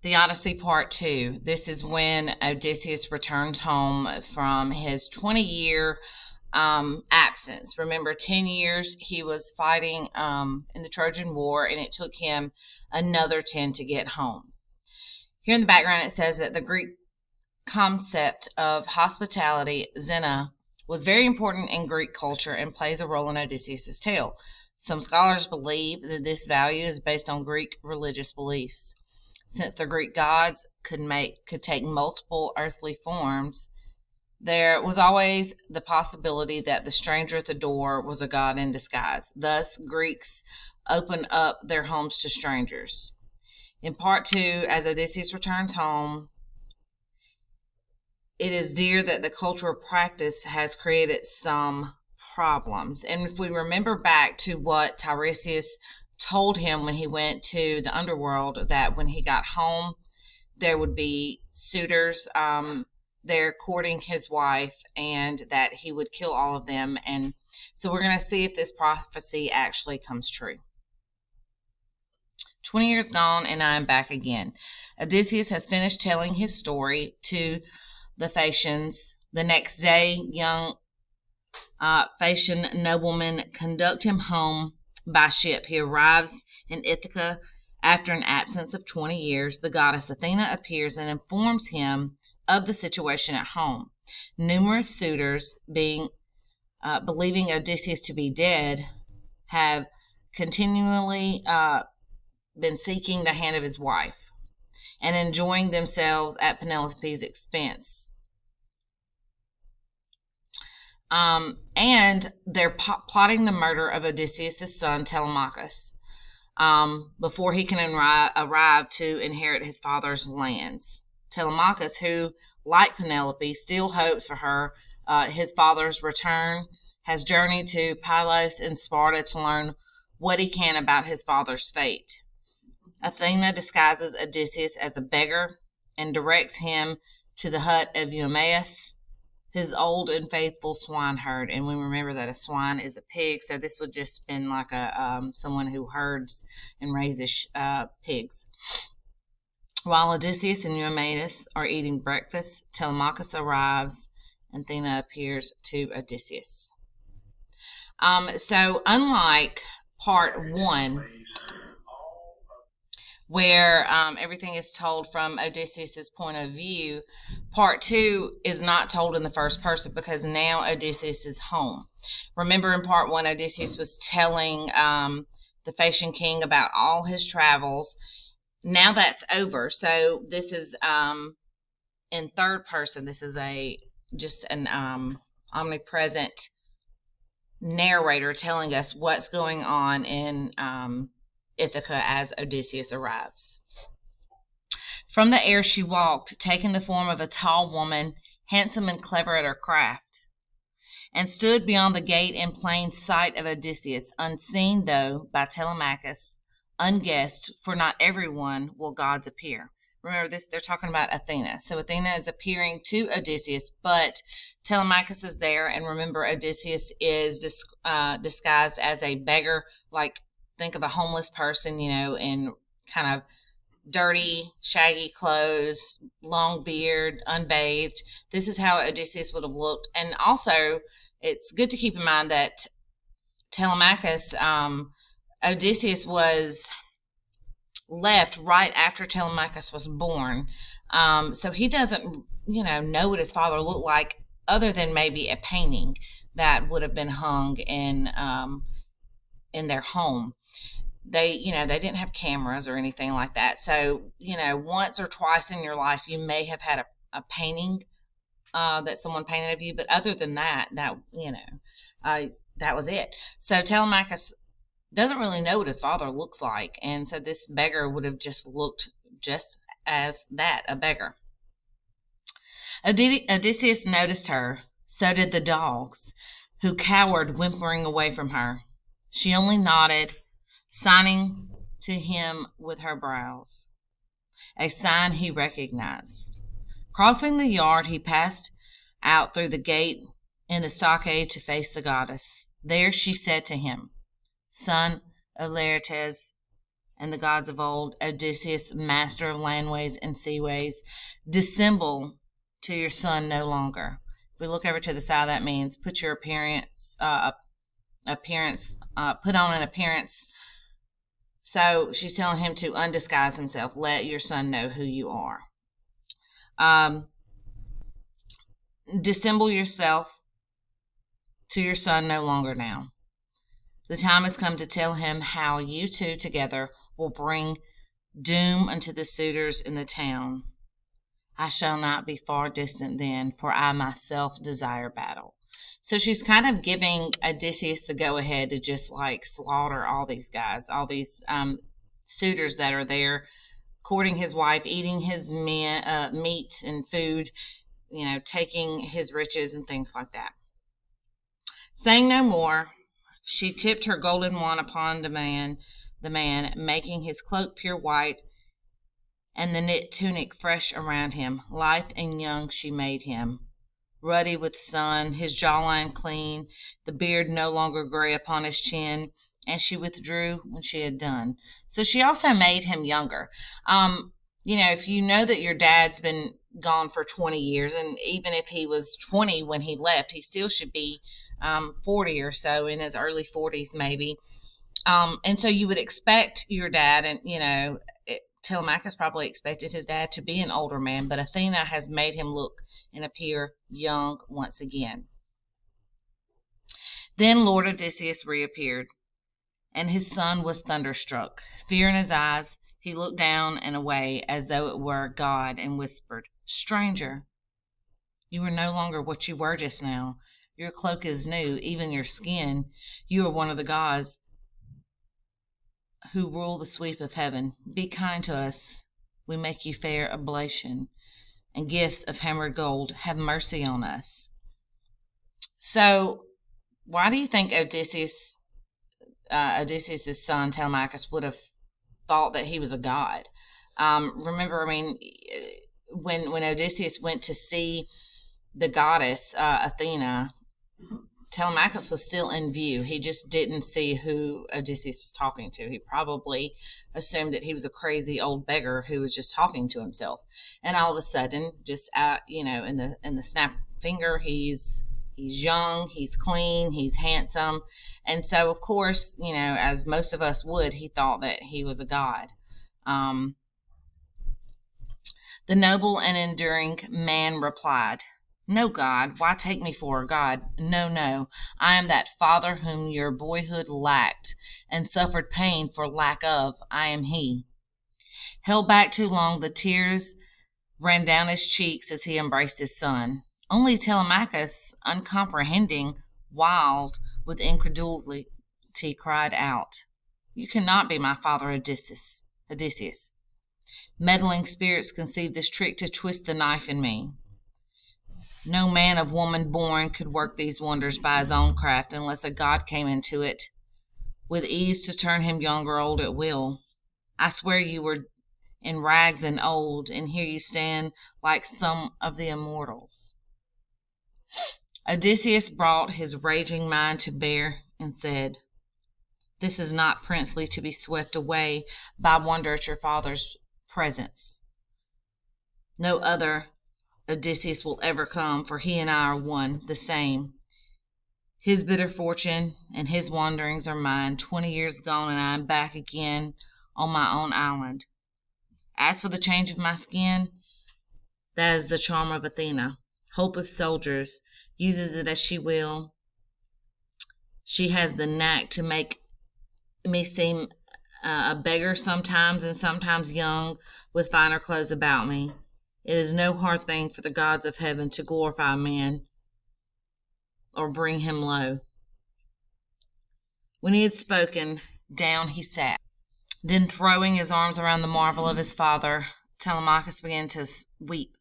The Odyssey Part 2. This is when Odysseus returns home from his 20-year absence. Remember, 10 years he was fighting in the Trojan War, and it took him another 10 to get home. Here in the background, it says that the Greek concept of hospitality, xena, was very important in Greek culture and plays a role in Odysseus' tale. Some scholars believe that this value is based on Greek religious beliefs. Since the Greek gods could take multiple earthly forms, there was always the possibility that the stranger at the door was a god in disguise. Thus, Greeks opened up their homes to strangers. In Part 2, as Odysseus returns home, it is dear that the cultural practice has created some problems. And if we remember back to what Tiresias told him when he went to the underworld, that when he got home, there would be suitors there courting his wife, and that he would kill all of them. And so we're going to see if this prophecy actually comes true. 20 years gone, and I am back again. Odysseus has finished telling his story to the Phaeacians. The next day, young Phaeacian noblemen conduct him home by ship. He arrives in Ithaca after an absence of 20 years. The goddess Athena appears and informs him of the situation at home. Numerous suitors, believing Odysseus to be dead, have continually been seeking the hand of his wife and enjoying themselves at Penelope's expense. And they're plotting the murder of Odysseus' son, Telemachus, before he can arrive to inherit his father's lands. Telemachus, who, like Penelope, still hopes for his father's return, has journeyed to Pylos in Sparta to learn what he can about his father's fate. Athena disguises Odysseus as a beggar and directs him to the hut of Eumaeus, his old and faithful swineherd. And we remember that a swine is a pig, so this would just been like someone who herds and raises pigs. While Odysseus and Eumaeus are eating breakfast, Telemachus arrives, and Athena appears to Odysseus. So unlike Part 1, where everything is told from Odysseus' point of view, Part 2 is not told in the first person because now Odysseus is home. Remember, in Part 1, Odysseus was telling the Phaeacian king about all his travels. Now that's over. So this is in third person. This is just an omnipresent narrator telling us what's going on in Ithaca as Odysseus arrives. From the air she walked, taking the form of a tall woman, handsome and clever at her craft, and stood beyond the gate in plain sight of Odysseus, unseen though by Telemachus, unguessed, for not everyone will gods appear. Remember this, they're talking about Athena. So Athena is appearing to Odysseus, but Telemachus is there. And remember, Odysseus is disguised as a beggar, like think of a homeless person, in kind of dirty, shaggy clothes, long beard, unbathed. This is how Odysseus would have looked. And also, it's good to keep in mind that Telemachus, Odysseus was left right after Telemachus was born. So he doesn't, know what his father looked like, other than maybe a painting that would have been hung in their home. They didn't have cameras or anything like that. So, once or twice in your life, you may have had a painting that someone painted of you. But other than that was it. So Telemachus doesn't really know what his father looks like. And so this beggar would have just looked just as that, a beggar. Odysseus noticed her. So did the dogs, who cowered, whimpering away from her. She only nodded, signing to him with her brows, a sign he recognized. Crossing the yard, he passed out through the gate in the stockade to face the goddess. There she said to him, "Son of Laertes, and the gods of old, Odysseus, master of landways and seaways, dissemble to your son no longer. If we look over to the side, that means put your put on an appearance. So she's telling him to undisguise himself. Let your son know who you are. Dissemble yourself to your son no longer now. The time has come to tell him how you two together will bring doom unto the suitors in the town. I shall not be far distant then, for I myself desire battle. So she's kind of giving Odysseus the go-ahead to just like slaughter all these guys, all these suitors that are there, courting his wife, eating his meat and food, taking his riches and things like that. Saying no more, she tipped her golden wand upon the man, making his cloak pure white, and the knit tunic fresh around him. Lithe and young she made him, ruddy with sun, his jawline clean, the beard no longer gray upon his chin, and she withdrew when she had done. So she also made him younger. If you know that your dad's been gone for 20 years, and even if he was 20 when he left, he still should be 40 or so, in his early 40s maybe. And so you would expect your dad, and Telemachus probably expected his dad to be an older man, but Athena has made him look and appear young once again. Then Lord Odysseus reappeared, and his son was thunderstruck. Fear in his eyes, he looked down and away as though it were God, and whispered, Stranger, you are no longer what you were just now. Your cloak is new, even your skin. You are one of the gods who rule the sweep of heaven. Be kind to us. We make you fair oblation and gifts of hammered gold. Have mercy on us. So why do you think Odysseus' son Telemachus would have thought that he was a god? Remember, when Odysseus went to see the goddess Athena, Telemachus was still in view. He just didn't see who Odysseus was talking to. He probably assumed that he was a crazy old beggar who was just talking to himself. And all of a sudden, just in the snap of a finger, he's young, he's clean, he's handsome. And so, of course, as most of us would, he thought that he was a god. The noble and enduring man replied, No, God, why take me for a god? No, no, I am that father whom your boyhood lacked, and suffered pain for lack of. I am he. Held back too long, the tears ran down his cheeks as he embraced his son. Only Telemachus, uncomprehending, wild with incredulity, cried out, You cannot be my father Odysseus. Meddling spirits conceived this trick to twist the knife in me. No man of woman born could work these wonders by his own craft unless a god came into it with ease to turn him young or old at will. I swear you were in rags and old, and here you stand like some of the immortals. Odysseus brought his raging mind to bear and said, This is not princely to be swept away by wonder at your father's presence. No other Odysseus will ever come, for he and I are one, the same. His bitter fortune and his wanderings are mine. 20 years gone, and I am back again on my own island. As for the change of my skin, that is the charm of Athena, hope of soldiers, uses it as she will. She has the knack to make me seem a beggar sometimes, and sometimes young, with finer clothes about me. It is no hard thing for the gods of heaven to glorify a man or bring him low. When he had spoken, down he sat. Then, throwing his arms around the marvel of his father, Telemachus began to weep.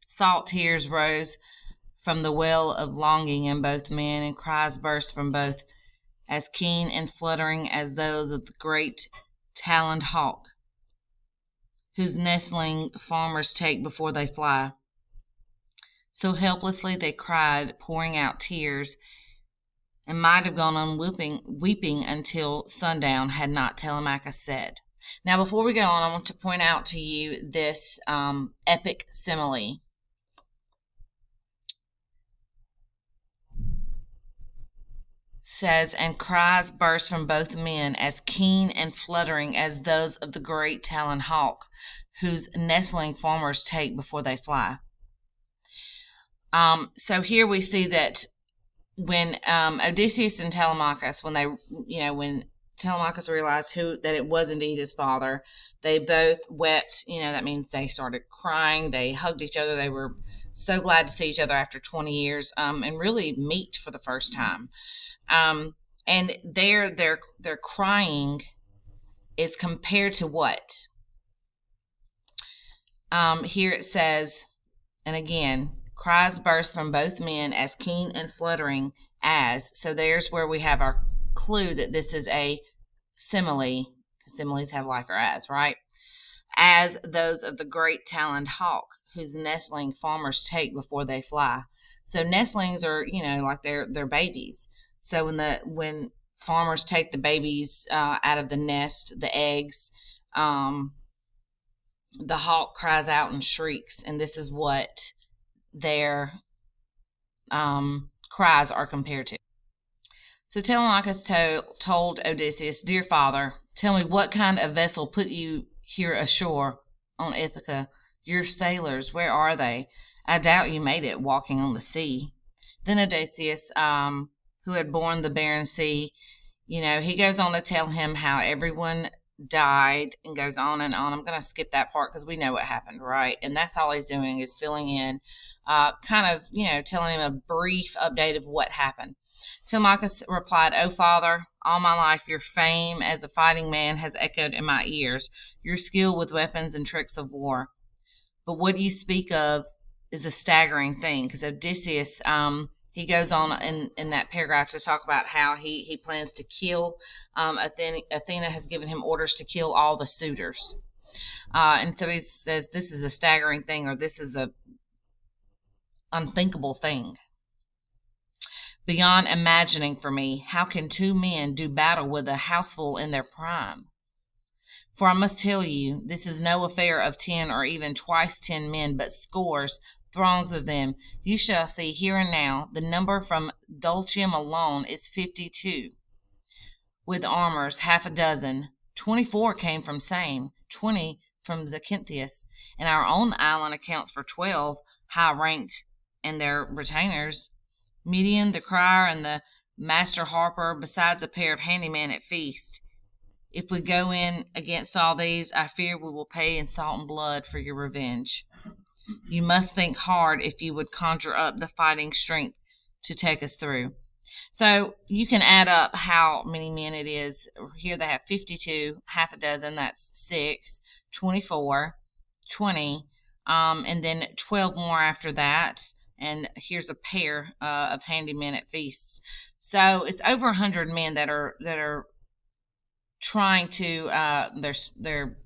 Salt tears rose from the well of longing in both men, and cries burst from both, as keen and fluttering as those of the great taloned hawk, whose nestling farmers take before they fly. So helplessly they cried, pouring out tears, and might have gone on weeping until sundown had not Telemachus said, Now, before we go on, I want to point out to you this epic simile. Says, and cries burst from both men as keen and fluttering as those of the great taloned hawk, whose nestling farmers take before they fly. So here we see that when Odysseus and Telemachus, when Telemachus realized that it was indeed his father, they both wept. That means they started crying. They hugged each other. They were so glad to see each other after 20 years, and really meet for the first time. And their crying is compared to what? Here it says, and again, cries burst from both men as keen and fluttering as. So there's where we have our clue that this is a simile. Similes have like or as, right? As those of the great taloned hawk, whose nestling farmers take before they fly. So nestlings are, like they're babies. So when farmers take the babies out of the nest, the eggs, the hawk cries out and shrieks, and this is what their cries are compared to. So Telemachus told Odysseus, "Dear father, tell me what kind of vessel put you here ashore on Ithaca? Your sailors, where are they? I doubt you made it walking on the sea." Then Odysseus, who had borne the barren sea, he goes on to tell him how everyone died and goes on and on. I'm going to skip that part because we know what happened, right? And that's all he's doing is filling in, kind of, telling him a brief update of what happened. Telemachus replied, "O father, all my life your fame as a fighting man has echoed in my ears, your skill with weapons and tricks of war. But what you speak of is a staggering thing," because Odysseus, he goes on in that paragraph to talk about how he plans to kill. Athena has given him orders to kill all the suitors. And so he says, this is a staggering thing, or this is a unthinkable thing. Beyond imagining for me, how can two men do battle with a houseful in their prime? For I must tell you, this is no affair of 10 or even twice 10 men, but scores, throngs of them. You shall see here and now. The number from Dulcium alone is 52, with armors half a dozen. 24 came from Same, 20 from Zacynthus, and our own island accounts for 12 high ranked and their retainers. Median, the crier, and the master harper, besides a pair of handymen at feast. If we go in against all these, I fear we will pay in salt and blood for your revenge. You must think hard if you would conjure up the fighting strength to take us through. So you can add up how many men it is. Here they have 52, half a dozen, that's 6, 24, 20, and then 12 more after that. And here's a pair of handymen at feasts. So it's over 100 men that are trying to they're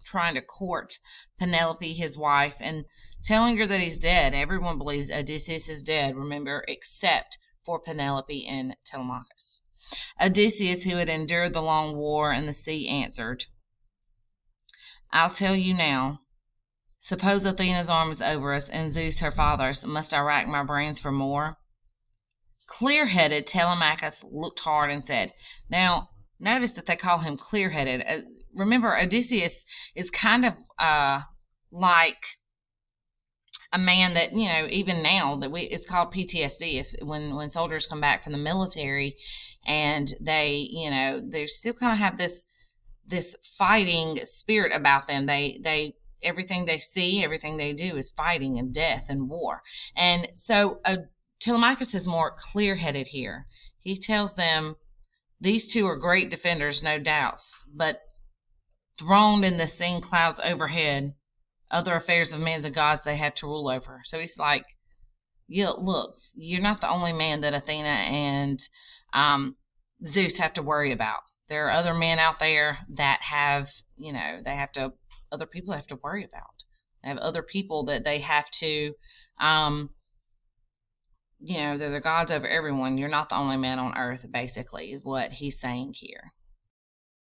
trying to court Penelope, his wife, and telling her that he's dead. Everyone believes Odysseus is dead, remember, except for Penelope and Telemachus. Odysseus, who had endured the long war and the sea, answered, "I'll tell you now. Suppose Athena's arm is over us, and Zeus her father's, must I rack my brains for more?" Clear-headed Telemachus looked hard and said, now, notice that they call him clear-headed. Remember, Odysseus is kind of like a man that, even now, it's called PTSD. When soldiers come back from the military and they still kind of have this fighting spirit about them. They everything they see, everything they do is fighting and death and war. And so Telemachus is more clear-headed here. He tells them, these two are great defenders, no doubts, but throned in the seen clouds overhead, other affairs of men and gods they have to rule over. So he's like, look, you're not the only man that Athena and Zeus have to worry about. There are other men out there that have, other people have to worry about. They have other people that they have to, they're the gods over everyone. You're not the only man on earth, basically, is what he's saying here.